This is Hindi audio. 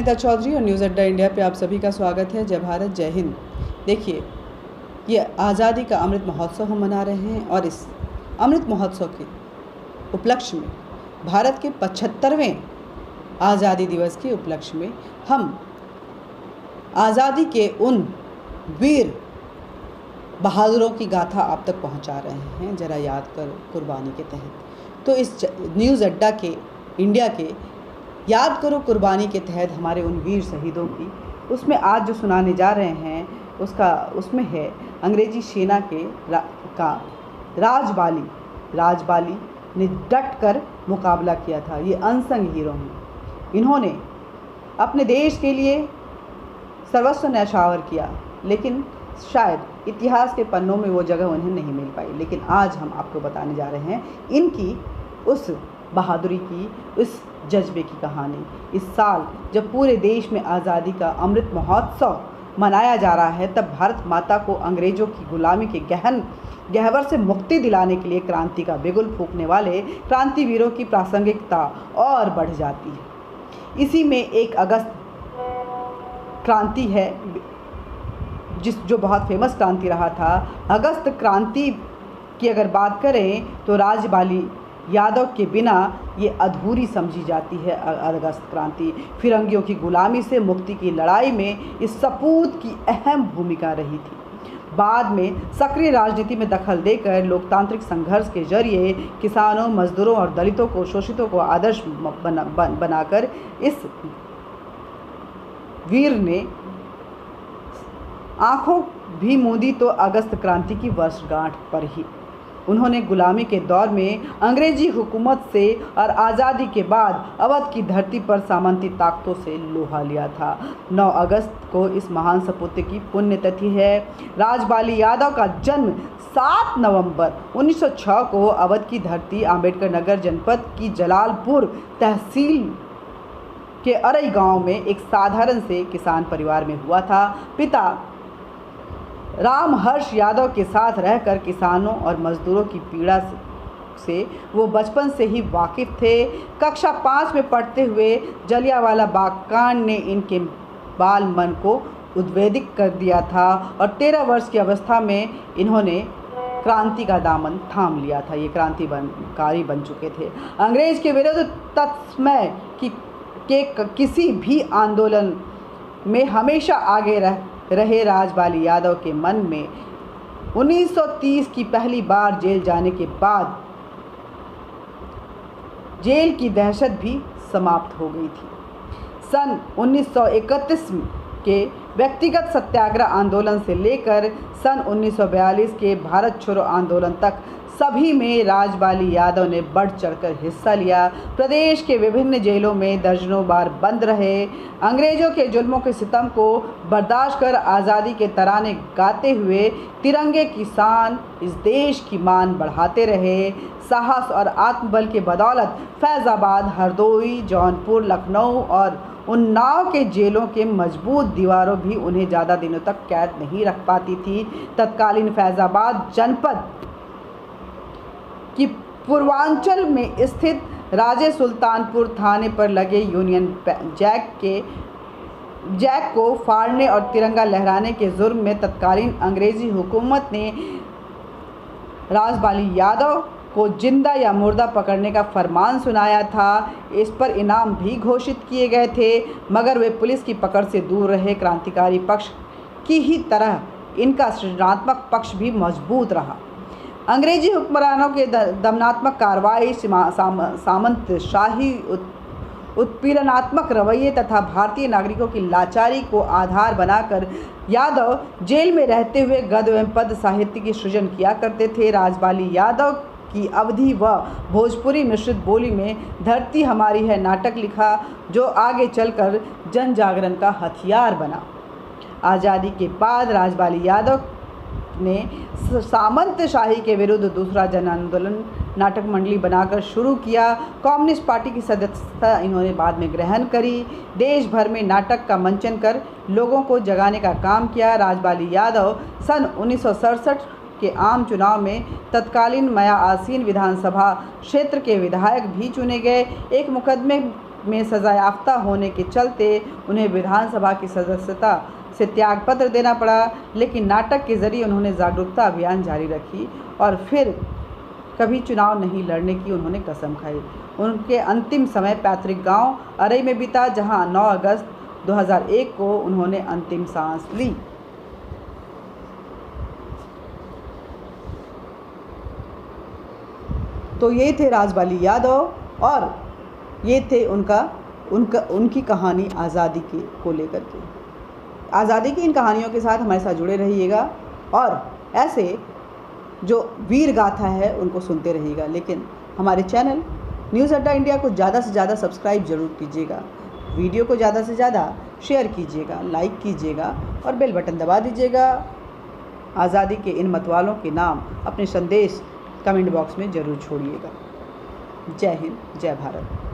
अनीता चौधरी और न्यूज़ अड्डा इंडिया पे आप सभी का स्वागत है। जय भारत, जय हिंद। देखिए, ये आज़ादी का अमृत महोत्सव हम मना रहे हैं और इस अमृत महोत्सव के उपलक्ष्य में भारत के 75वें आज़ादी दिवस के उपलक्ष्य में हम आज़ादी के उन वीर बहादुरों की गाथा आप तक पहुंचा रहे हैं। ज़रा याद करो कुर्बानी के तहत। तो इस न्यूज़ अड्डा के इंडिया के याद करो कुर्बानी के तहत हमारे उन वीर शहीदों की, उसमें आज जो सुनाने जा रहे हैं उसमें है अंग्रेजी सेना के राजबाली ने डट कर मुकाबला किया था। ये अनसंग हीरो हैं। इन्होंने अपने देश के लिए सर्वस्व न्यौछावर किया, लेकिन शायद इतिहास के पन्नों में वो जगह उन्हें नहीं मिल पाई। लेकिन आज हम आपको बताने जा रहे हैं इनकी उस बहादुरी की, उस जज्बे की कहानी। इस साल जब पूरे देश में आज़ादी का अमृत महोत्सव मनाया जा रहा है, तब भारत माता को अंग्रेज़ों की गुलामी के गहवर से मुक्ति दिलाने के लिए क्रांति का बिगुल फूंकने वाले क्रांतिवीरों की प्रासंगिकता और बढ़ जाती है। इसी में 1 अगस्त क्रांति है, जो बहुत फेमस क्रांति रहा था। अगस्त क्रांति की अगर बात करें तो राजबाली यादव के बिना ये अधूरी समझी जाती है। अगस्त क्रांति फिरंगियों की गुलामी से मुक्ति की लड़ाई में इस सपूत की अहम भूमिका रही थी। बाद में सक्रिय राजनीति में दखल देकर लोकतांत्रिक संघर्ष के जरिए किसानों, मजदूरों और दलितों को, शोषितों को आदर्श बनाकर इस वीर ने आंखों भी मूंदी तो अगस्त क्रांति की वर्षगांठ पर ही। उन्होंने गुलामी के दौर में अंग्रेजी हुकूमत से और आज़ादी के बाद अवध की धरती पर सामंती ताकतों से लोहा लिया था। 9 अगस्त को इस महान सपूत की पुण्यतिथि है। राजबाली यादव का जन्म 7 नवंबर 1906 को अवध की धरती अम्बेडकर नगर जनपद की जलालपुर तहसील के अरई गांव में एक साधारण से किसान परिवार में हुआ था। पिता रामहर्ष यादव के साथ रहकर किसानों और मजदूरों की पीड़ा से वो बचपन से ही वाकिफ़ थे। कक्षा 5 में पढ़ते हुए जलियांवाला बाग कांड ने इनके बाल मन को उद्वेलित कर दिया था और 13 वर्ष की अवस्था में इन्होंने क्रांति का दामन थाम लिया था। ये क्रांतिकारी बन चुके थे। अंग्रेज के विरुद्ध तत्समय के किसी भी आंदोलन में हमेशा आगे रहे राजबाली यादव के मन में 1930 की पहली बार जेल जाने के बाद जेल की दहशत भी समाप्त हो गई थी। सन 1931 के व्यक्तिगत सत्याग्रह आंदोलन से लेकर सन 1942 के भारत छोड़ो आंदोलन तक सभी में राजबाली यादव ने बढ़ चढ़कर हिस्सा लिया। प्रदेश के विभिन्न जेलों में दर्जनों बार बंद रहे। अंग्रेजों के जुल्मों के सितम को बर्दाश्त कर आज़ादी के तराने गाते हुए तिरंगे की शान, इस देश की मान बढ़ाते रहे। साहस और आत्मबल के बदौलत फैज़ाबाद, हरदोई, जौनपुर, लखनऊ और उन्नाव के जेलों के मजबूत दीवारों भी उन्हें ज़्यादा दिनों तक कैद नहीं रख पाती थी। तत्कालीन फैज़ाबाद जनपद कि पूर्वांचल में स्थित राजे सुल्तानपुर थाने पर लगे यूनियन जैक को फाड़ने और तिरंगा लहराने के जुर्म में तत्कालीन अंग्रेजी हुकूमत ने राजबाली यादव को जिंदा या मुर्दा पकड़ने का फरमान सुनाया था। इस पर इनाम भी घोषित किए गए थे, मगर वे पुलिस की पकड़ से दूर रहे। क्रांतिकारी पक्ष की ही तरह इनका सृजनात्मक पक्ष भी मजबूत रहा। अंग्रेजी हुक्मरानों के दमनात्मक कार्रवाई, सामंतशाही उत्पीड़नात्मक रवैये तथा भारतीय नागरिकों की लाचारी को आधार बनाकर यादव जेल में रहते हुए गद्य एवं पद्य साहित्य की सृजन किया करते थे। राजबाली यादव की अवधि व भोजपुरी मिश्रित बोली में धरती हमारी है नाटक लिखा, जो आगे चलकर जन जागरण का हथियार बना। आज़ादी के बाद राजबाली यादव ने सामंतशाही के विरुद्ध दूसरा जन आंदोलन नाटक मंडली बनाकर शुरू किया। कम्युनिस्ट पार्टी की सदस्यता इन्होंने बाद में ग्रहण करी। देश भर में नाटक का मंचन कर लोगों को जगाने का काम किया। राजबाली यादव सन 1967 के आम चुनाव में तत्कालीन मया आसीन विधानसभा क्षेत्र के विधायक भी चुने गए। एक मुकदमे में सजायाफ्ता होने के चलते उन्हें विधानसभा की सदस्यता से त्यागपत्र देना पड़ा, लेकिन नाटक के जरिए उन्होंने जागरूकता अभियान जारी रखी और फिर कभी चुनाव नहीं लड़ने की उन्होंने कसम खाई। उनके अंतिम समय पैतृक गांव अरई में बीता, जहां 9 अगस्त 2001 को उन्होंने अंतिम सांस ली। तो ये थे राजबाली यादव और ये थे उनकी कहानी आज़ादी को लेकर के। आज़ादी की इन कहानियों के साथ हमारे साथ जुड़े रहिएगा और ऐसे जो वीर गाथा है उनको सुनते रहिएगा। लेकिन हमारे चैनल न्यूज़ अड्डा इंडिया को ज़्यादा से ज़्यादा सब्सक्राइब जरूर कीजिएगा, वीडियो को ज़्यादा से ज़्यादा शेयर कीजिएगा, लाइक कीजिएगा और बेल बटन दबा दीजिएगा। आज़ादी के इन मतवालों के नाम अपने संदेश कमेंट बॉक्स में ज़रूर छोड़िएगा। जय हिंद, जय भारत।